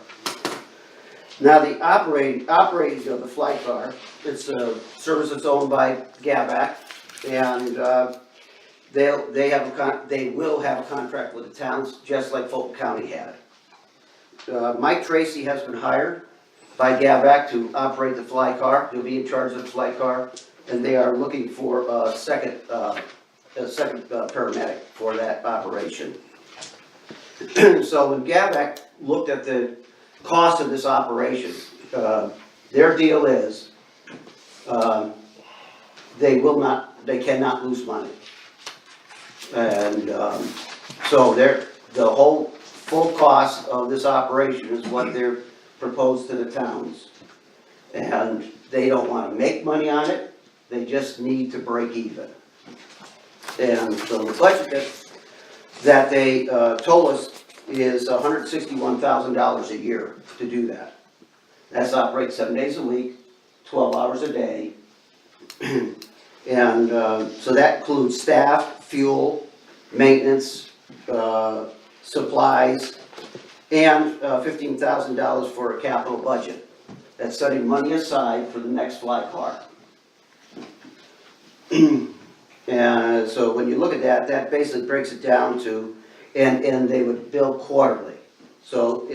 Now the operating of the flight car, it's a service that's owned by GAVAC, and they will have a contract with the towns, just like Fulton County had. Mike Tracy has been hired by GAVAC to operate the flight car. He'll be in charge of the flight car, and they are looking for a second paramedic for that operation. So when GAVAC looked at the cost of this operation, their deal is they cannot lose money. And So the whole full cost of this operation is what they're proposed to the towns. And they don't wanna make money on it, they just need to break even. And so the budget that they told us is $161,000 a year to do that. That's operate 7 days a week, 12 hours a day. And so that includes staff, fuel, maintenance, supplies, and $15,000 for a capital budget. That's setting money aside for the next fly car. And so when you look at that, that basically breaks it down to, and they would bill quarterly. So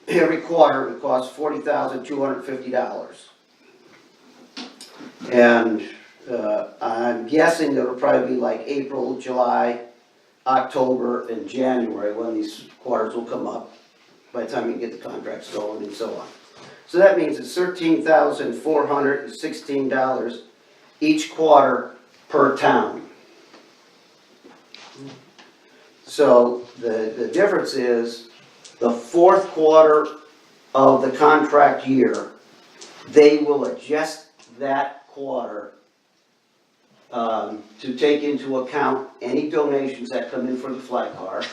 every quarter it costs $40,250. And I'm guessing it'll probably be like April, July, October, and January when these quarters will come up, by the time you get the contracts going and so on. So that means it's $13,416 each quarter per town. So the difference is the fourth quarter of the contract year, they will adjust that quarter to take into account any donations that come in for the flight car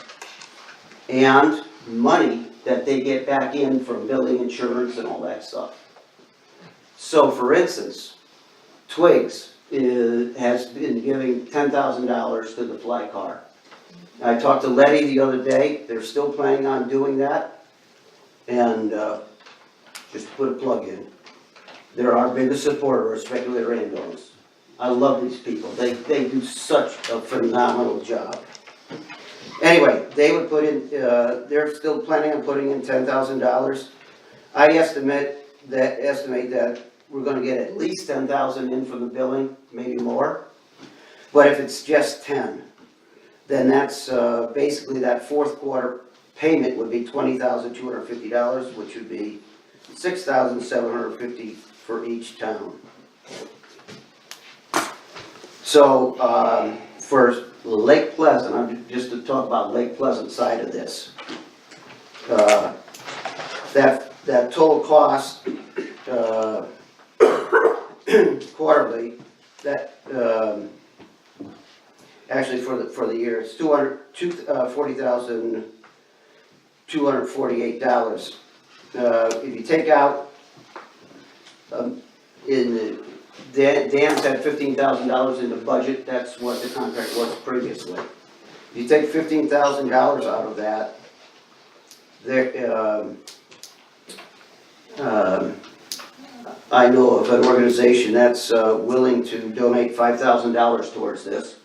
and money that they get back in from building insurance and all that stuff. So for instance, Twigs has been giving $10,000 to the flight car. I talked to Letty the other day, they're still planning on doing that. And just to put a plug in, they're our biggest supporter of Speculator Ambulance. I love these people, they do such a phenomenal job. Anyway, they would put in, they're still planning on putting in $10,000. I estimate that we're gonna get at least 10,000 in from the billing, maybe more. But if it's just 10, then that's basically that fourth quarter payment would be $20,250, which would be $6,750 for each town. So for Lake Pleasant, just to talk about Lake Pleasant side of this, that total cost quarterly, that actually for the year, it's $40,248. If you take out Dan's had $15,000 in the budget, that's what the contract was previously. If you take $15,000 out of that, there, I know of an organization that's willing to donate $5,000 towards this.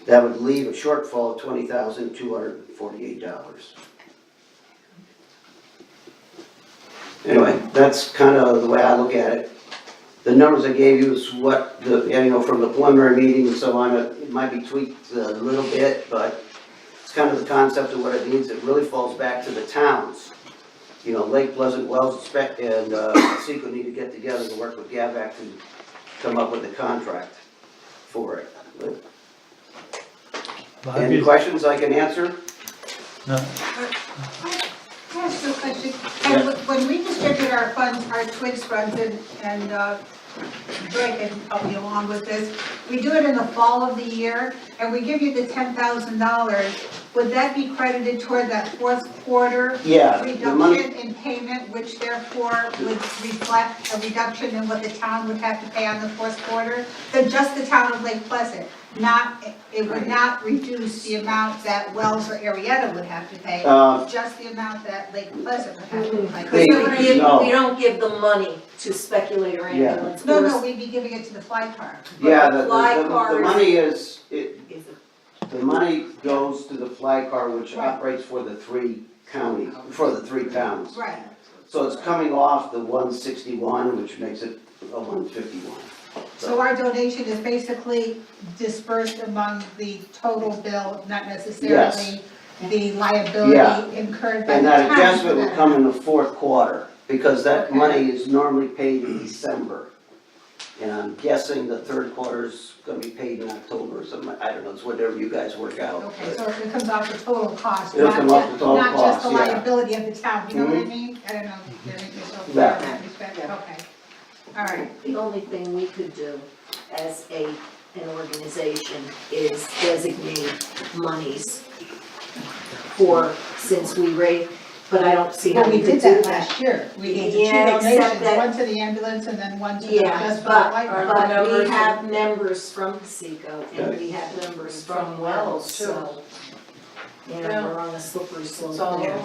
That would leave a shortfall of $20,248. Anyway, that's kind of the way I look at it. The numbers I gave you is what from the preliminary meeting and so on. It might be tweaked a little bit, but it's kind of the concept of what it means. It really falls back to the towns. Lake Pleasant, Wells, and Seco need to get together and work with GAVAC to come up with a contract for it. Any questions I can answer? No. Can I ask you a question? And when we distribute our funds, our Twigs funds, and Greg can help me along with this, we do it in the fall of the year, and we give you the $10,000. Would that be credited toward that fourth quarter Yeah, the money. reduction in payment, which therefore would reflect a reduction in what the town would have to pay on the fourth quarter? So just the town of Lake Pleasant, it would not reduce the amount that Wells or Arietta would have to pay, just the amount that Lake Pleasant would have to pay. We don't give the money to Speculator Ambulance. No, we'd be giving it to the fly car. Yeah, the the fly car money the money goes to the flag car, which operates for the three towns. Right. So it's coming off the 161, which makes it a 151. So our donation is basically dispersed among the total bill, not necessarily the liability incurred by the town. And that for adjustment will that. come in the fourth quarter, because that money is normally paid in December. And I'm guessing the third quarter's gonna be paid in October or something, I don't know, it's whatever you guys work out. Okay, so it comes off the total cost, It'll not come off the just, total not just the cost, yeah. liability of the town, you know what I mean? I don't know, if you're making yourself clear Yeah. in that respect, okay. All right, The only thing we could do as an organization is designate monies for, since we raised, but I don't see how well, we we could did do that that. last year, we gave the two Yeah, except donations, that- one to the ambulance and then one to the Yeah, just for the light. but we have members from Seco and we have members from Wells, so, you know, we're on a slippery slope there.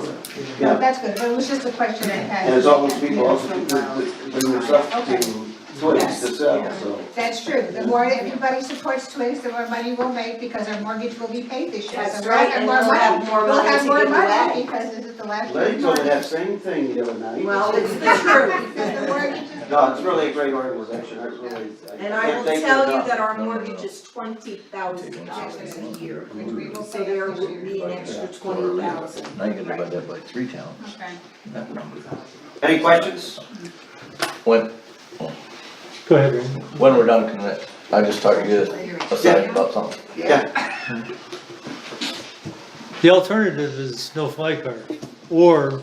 No, that's good, but it was just a question I had. And there's always people also bring their stuff to Twigs to sell, so. That's true, the more everybody supports Twigs, the more money we'll make, because our mortgage will be paid this year. That's So we'll right, have and more we'll money. have more We'll money have to more give money, away. because this is the last. Larry told me mortgage. that same thing the other night. Well, it's the truth. The mortgage is. No, it's really a great organization, I really. And I can't will thank you tell you enough. that our mortgage is $20,000 a year. Which we will So pay there this will year. be an extra 20,000. Now you can divide that by 3 towns, Okay. that number. Any questions? When, Go ahead, Randy. when we're done, I just talk to you aside about something. Yeah. The alternative is no fly car, or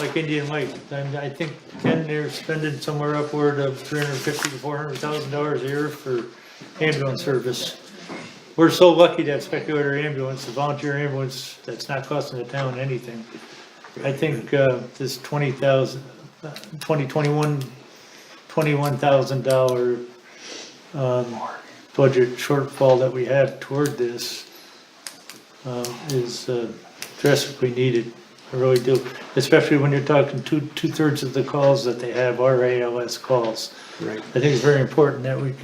like Indian Lake. I think Ken, they're spending somewhere upward of $350,000 to $400,000 a year for ambulance service. We're so lucky to have speculator ambulance, a volunteer ambulance, that's not costing the town anything. I think, this $21,000, budget shortfall that we have toward this, is drastically needed. I really do, especially when you're talking two-thirds of the calls that they have are ALS calls. Right. I think it's very important that we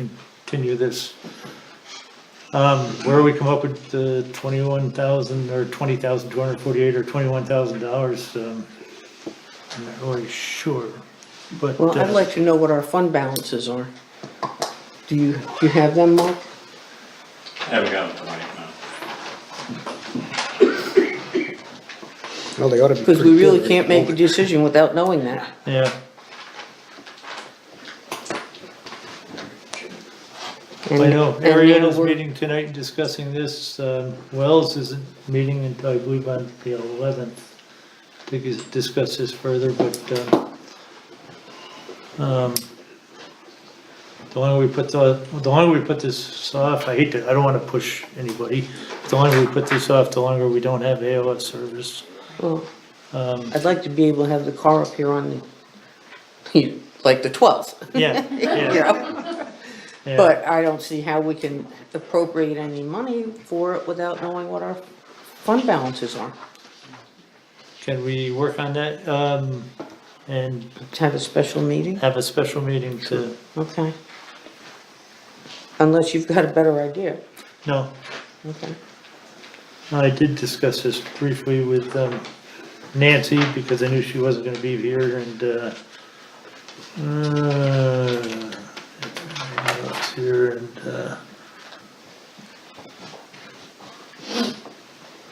continue this. Where we come up with the 21,000 or 20,248 or $21,000, I'm not really sure, but. Well, I'd like to know what our fund balances are. Do you have them, Mark? Haven't got it tonight, no. Well, they ought to be. Because we pretty really good can't right make a decision without knowing that. Yeah, I know, And Arietta's we're- meeting tonight and discussing this, Wells is meeting, I believe, on the 11th to discuss this further, but, the longer we put this off, I don't wanna push anybody, the longer we put this off, the longer we don't have ALS service. Well, I'd like to be able to have the car up here on the, like the 12th. Yeah, You yeah, know? yeah. But I don't see how we can appropriate any money for it without knowing what our fund balances are. Can we work on that, and To have a special meeting? have a special meeting to, Okay. Unless you've got a better idea. no, Okay. I did discuss this briefly with Nancy, because I knew she wasn't gonna be here, and, it's here,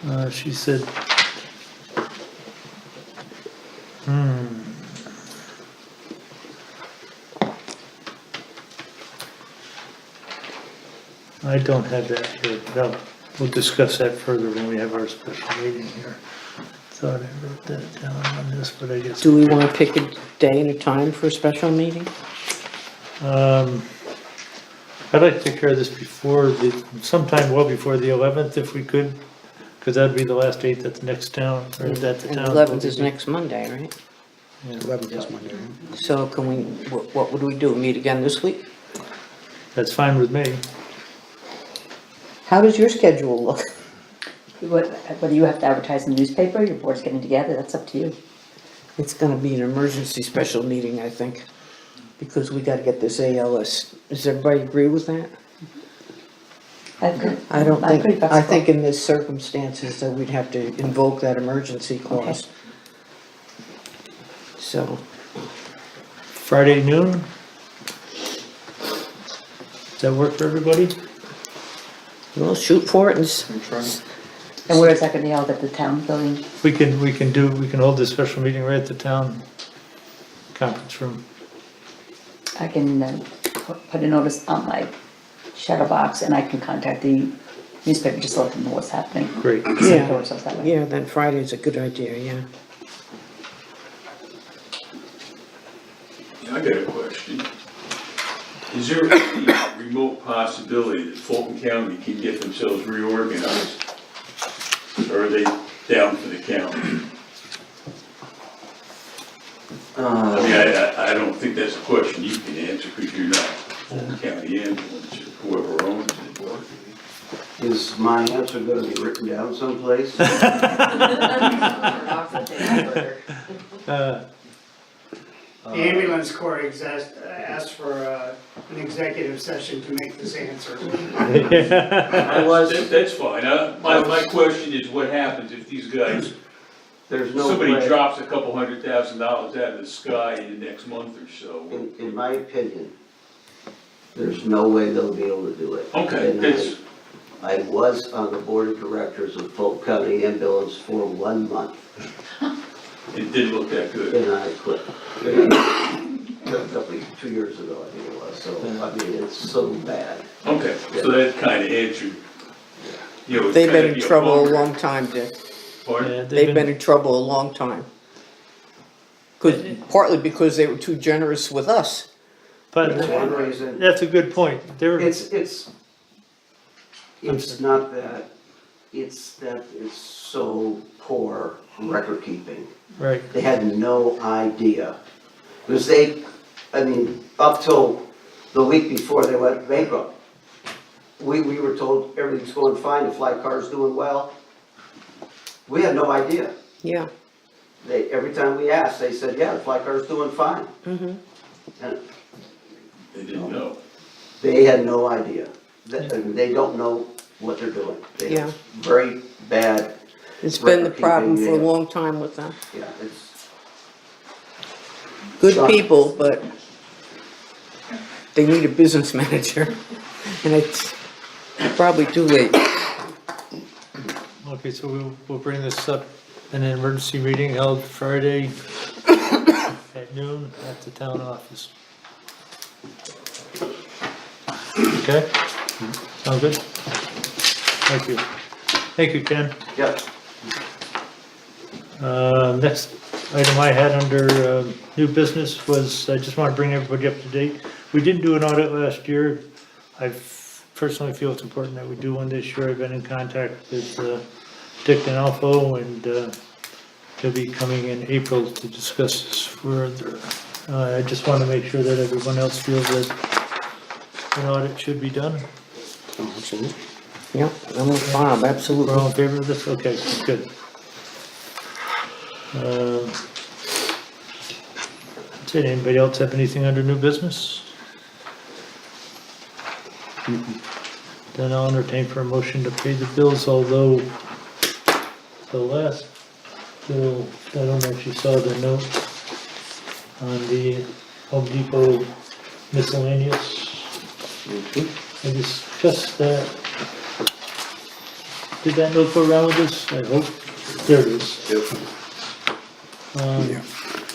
and, she said, I don't have that here, but we'll discuss that further when we have our special meeting here. Thought I wrote that down on this, but I guess. Do we want to pick a day and a time for a special meeting? I'd like to take care of this sometime well before the 11th if we could, because that'd be the last date that the next town, or that the And town. 11th is next Monday, right? 11th is Monday. So can we, what would we do, meet again this week? That's fine with me. How does your schedule look? Whether you have to advertise in the newspaper, your board's getting together, that's up to you. It's gonna be an emergency special meeting, I think, because we gotta get this ALS. Does everybody agree with that? I don't I'm pretty think, I flexible. think in this circumstances that we'd have to invoke that emergency clause. So, Friday noon? Does that work for everybody? we'll shoot for it and And where is that gonna be held, at the town building? We can hold this special meeting right at the town conference room. I can put a notice on my shadow box and I can contact the newspaper, just to let them know what's happening. Great. Send Yeah. notices that way. Yeah, then Friday's a good idea, yeah. I got a question. Is there any remote possibility that Fulton County can get themselves reorganized? Or are they down for the county? I mean, I don't think that's a question you can answer because you're not Fulton County ambulance or whoever owns it. Is my answer gonna be written down someplace? The ambulance corps asked for an executive session to make this answer. That's fine. My question is what happens if these guys, There's no somebody way, drops a couple $100,000 out of the sky in the next month or so? in my opinion, there's no way they'll be able to do it. Okay, And that's, I was on the board of directors of Fulton County Ambulance for 1 month, it didn't look that good. and I quit. A couple, 2 years ago, I think it was, so, I mean, it's so bad. Okay, so that kind of answered, you know. it's They've kinda been in be a trouble a bummer. long time, Dick. Pardon? Yeah, They've been in trouble a long time. Partly because they were too generous with us. But That's one reason. that's a good point. They're, It's not that, it's that it's so poor record keeping. right, They had no idea. Because they, I mean, up till the week before they went bankrupt, we were told everything's going fine, the flight car's doing well. We had no idea. Yeah. Every time we asked, they said, yeah, the flight car's doing fine. Mm-hmm. And They didn't know. they had no idea. They don't know what they're doing. They have very bad, It's been the Record problem keeping, for a yeah. long time with them. yeah, it's. Good Shocking. people, but they need a business manager. And it's probably too late. okay, so we'll bring this up in an emergency meeting held Friday at noon at the town office. Okay? Sound good? Thank you. Thank you, Ken. Yep. Next item I had under new business was, I just want to bring everybody up to date. We didn't do an audit last year. I personally feel it's important that we do one this year. I've been in contact with Dick and Alpho, and they'll be coming in April to discuss this further. I just want to make sure that everyone else feels that an audit should be done. Yep, I'm with Bob, absolutely. We're all in favor of this? Okay, good. That's it. Anybody else have anything under new business? Then I'll entertain for a motion to pay the bills, although the last bill, I don't know if you saw the note on the Home Depot miscellaneous. I discussed that. Did that note go around with us? I hope. There it is.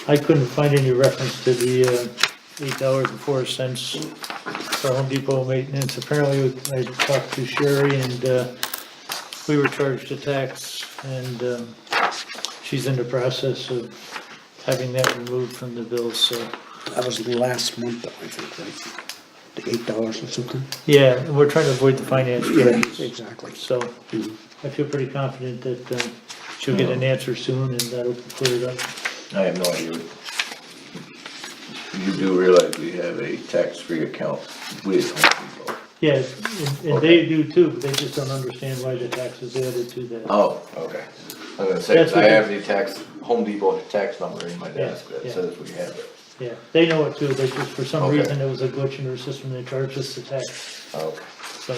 I couldn't find any reference to the $8.04 for Home Depot maintenance. Apparently, I talked to Sherry and we were charged a tax, and she's in the process of having that removed from the bill, so. That was last month, though, I think, right? The $8 or something? Yeah, and we're trying to avoid the finance charges. Exactly. So I feel pretty confident that she'll get an answer soon and that'll clear it up. I have no idea. You do realize we have a tax-free account with Home Depot? Yeah, and they do too, but they just don't understand why the tax is added to that. Oh, okay. I'm gonna say, That's 'cause I what have the tax, Home Depot tax number in my desk that yeah. says we have it. Yeah, they know it too, they just, for some Okay. reason, there was a glitch in their system, they charged us the tax, Okay. so.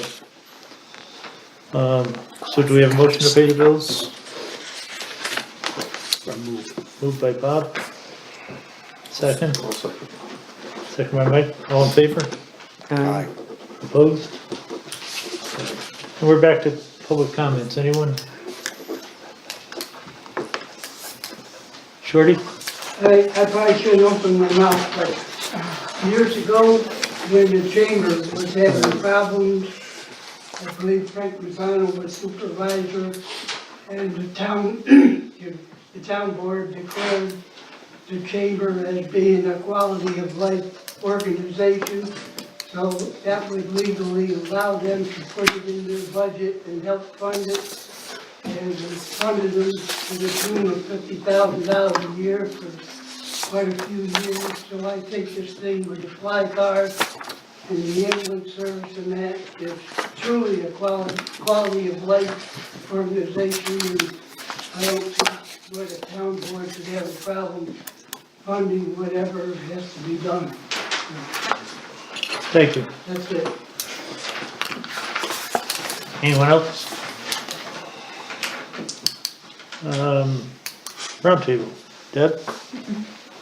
So do we have a motion to pay the bills? Moved by Bob. Second? Second by Mike, all in favor? Aye. Opposed? And we're back to public comments, anyone? Shorty? I probably shouldn't open my mouth, but years ago, when the chamber was having problems, I believe Frank Lozano was supervisor, and the town, the town board declared the chamber as being a quality of life organization. So that would legally allow them to put it in their budget and help fund it. And we funded them to the tune of $50,000 a year for quite a few years. So I think this thing with the fly cars and the ambulance service and that is truly a quality of life organization. And I don't see where the town board should have a problem funding whatever has to be done. Thank you. That's it. Anyone else? Roundtable. Deb?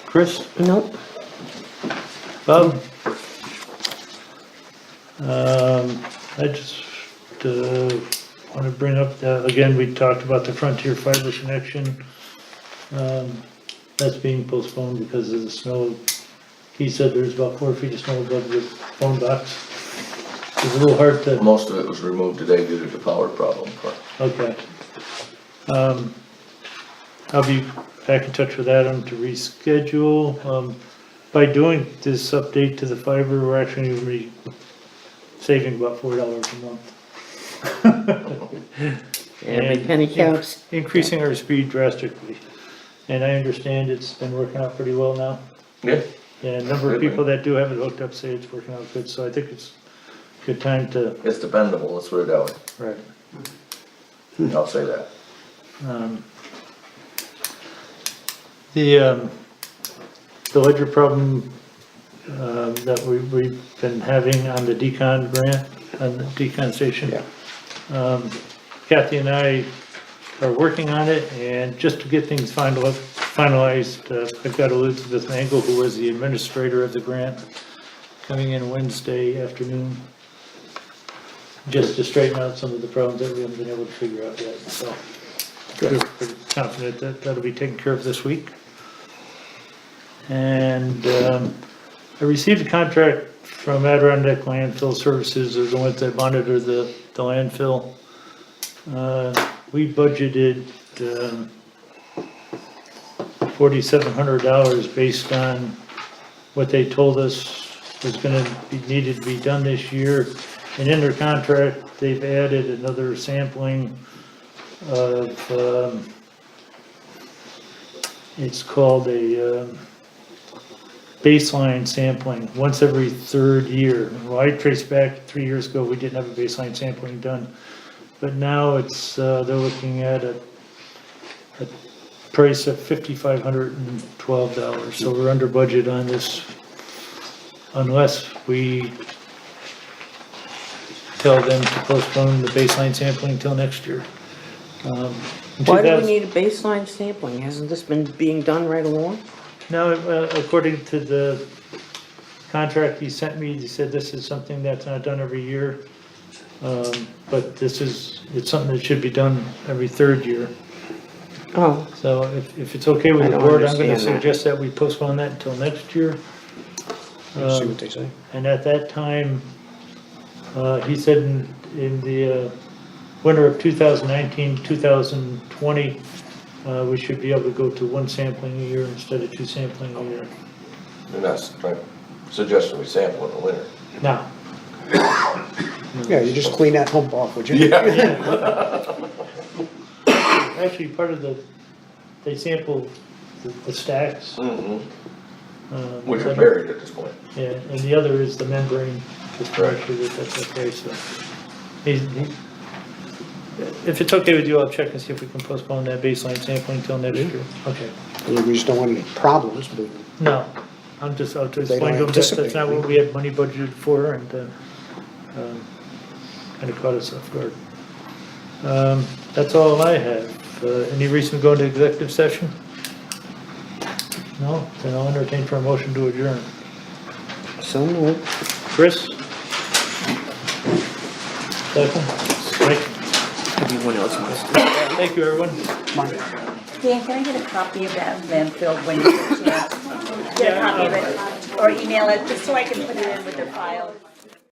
Chris? Nope. Bob? I just want to bring up, again, we talked about the Frontier Fiber connection. That's being postponed because of the snow. He said there's about 4 feet of snow above the phone box. It's a little hard to, Most of it was removed today due to the power problem. okay. I'll be back in touch with Adam to reschedule. By doing this update to the fiber, we're actually going to be saving about $4 a month. Every penny counts. Increasing our speed drastically. And I understand it's been working out pretty well now. Yeah. And a number of people that do have it hooked up say it's working out good, so I think it's a good time to, It's dependable, let's put it that way. right. I'll say that. The ledger problem that we've been having on the decon grant, on the decon station. Kathy and I are working on it, and just to get things finalized, I've got Elizabeth Mangle, who was the administrator of the grant, coming in Wednesday afternoon, just to straighten out some of the problems that we haven't been able to figure out yet, so. We're pretty confident that that'll be taken care of this week. And I received a contract from Adirondack Landfill Services, they're the ones that monitor the landfill. We budgeted $4,700 based on what they told us was gonna be needed to be done this year. And in their contract, they've added another sampling of, it's called a baseline sampling, once every 3rd year. Well, I traced back 3 years ago, we didn't have a baseline sampling done. But now it's, they're looking at a price of $5,512. So we're under budget on this unless we tell them to postpone the baseline sampling until next year. Why do we need a baseline sampling? Hasn't this been being done right along? No, according to the contract he sent me, he said this is something that's not done every year. But it's something that should be done every 3rd year. Oh. So if it's okay with I the don't board, I'm gonna understand that. suggest that we postpone that until next year. See what they say. And at that time, he said in the winter of 2019, 2020, we should be able to go to 1 sampling a year instead of 2 sampling a year. And that's my suggestion, we sample in the winter. Now. Yeah, you just clean that hump off, would you? Yeah. Actually, part of they sample the stacks. Mm-hmm. Which Which are buried at this point. Yeah, and the other is the membrane, just to Right. make sure that that's okay, so. If it's okay with you, I'll check and see if we can postpone that baseline sampling until next year. Okay. We just don't want any problems, but No, I'll just They don't explain to them that that's anticipate not what it. we had money budgeted for, and kind of caught us off guard. That's all I have. Any reason to go into executive session? No, then I'll entertain for a motion to adjourn. So moved. Chris? Second? Mike? anyone else wants to. Thank you, everyone. Dan, can I get a copy of that landfill when you get a chance? get a copy of it, or email it, just so I can put it in with their file.